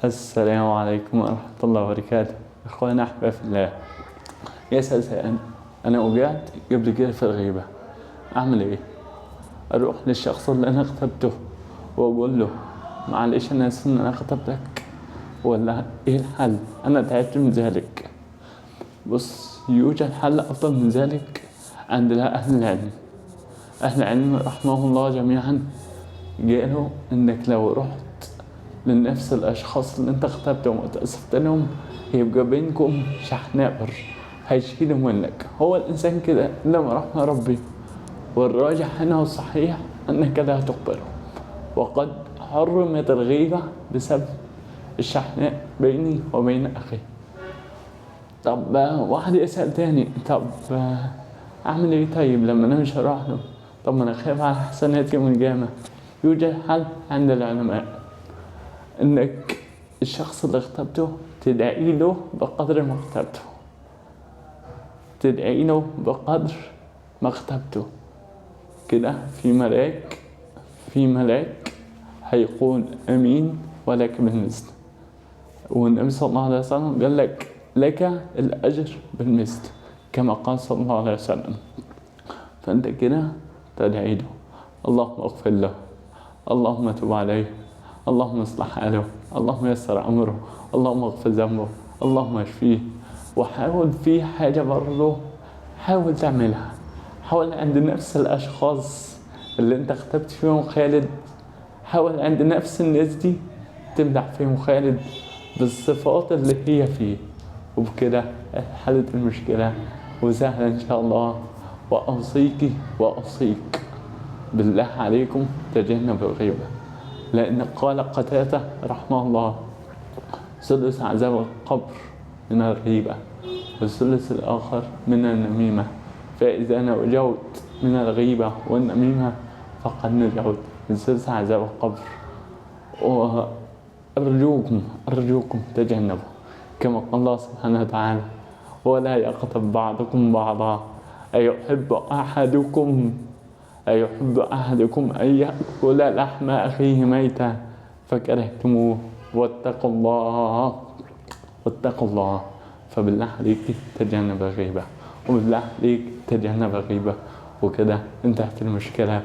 السلام عليكم ورحمة الله وبركاته. إخوانا أحباب في الله، يسأل سائل: أنا وقعت قبل كده في الغيبة، أعمل إيه؟ أروح للشخص اللي أنا اغتبته وأقول له معلش أنا آسف إن أنا اغتبتك، ولا إيه الحل؟ أنا تعبت من ذلك. بص، يوجد حل أفضل من ذلك عند أهل العلم. أهل العلم رحمهم الله جميعا قالوا إنك لو رحت لنفس الأشخاص اللي أنت اغتبتهم وتأسفت لهم، يبقى بينكم شحناء، هيشيلوا منك. هو الإنسان كده لما رحمة ربي، والراجح أنه الصحيح أنك لا تقبله، وقد حرمت الغيبة بسبب الشحناء بيني وبين أخي. طب واحد يسأل تاني: طب أعمل إيه طيب لما أنا مش هروح له؟ طب ما أنا خايف على حسناتي يوم القيامة. يوجد حل عند العلماء، إنك الشخص اللي اغتبته تدعي له بقدر ما اغتبته، تدعي له بقدر ما اغتبته. كده في ملاك هيقول أمين ولك بالمثل. والنبي صلى الله عليه وسلم قال لك الأجر بالمثل، كما قال صلى الله عليه وسلم. فأنت كده تدعي له: اللهم اغفر له، اللهم تب عليه، اللهم اصلح حاله، اللهم يسر أمره، اللهم اغفر ذنبه، اللهم اشفيه. وحاول في حاجة برضه حاول تعملها، حاول عند نفس الأشخاص اللي انت اغتبت فيهم خالد، حاول عند نفس الناس دي تمدح فيهم خالد بالصفات اللي هي فيه، وبكده حلت المشكلة وسهلة إن شاء الله. وأوصيك بالله عليكم تجنبوا الغيبة، لأن قال قتادة رحمه الله: ثلث عذاب القبر من الغيبة، والثلث الآخر من النميمة، فإذا نجوت من الغيبة والنميمة فقد نجوت من ثلث عذاب القبر. وأرجوكم تجنبوا، كما قال الله سبحانه وتعالى: ولا يغتب بعضكم بعضا أيحب أحدكم أن يأكل لحم أخيه ميتا فكرهتموه واتقوا الله. فبالله عليك تجنب الغيبة، وبالله عليك تجنب الغيبة. وكده انتهت المشكلة.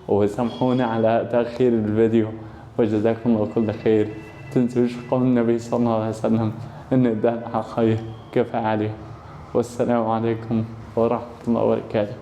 وسامحونا على تأخير الفيديو، وجزاكم الله كل خير. تنسوش قول النبي صلى الله عليه وسلم: إن الدال على خير كفاية عليه. والسلام عليكم ورحمة الله وبركاته.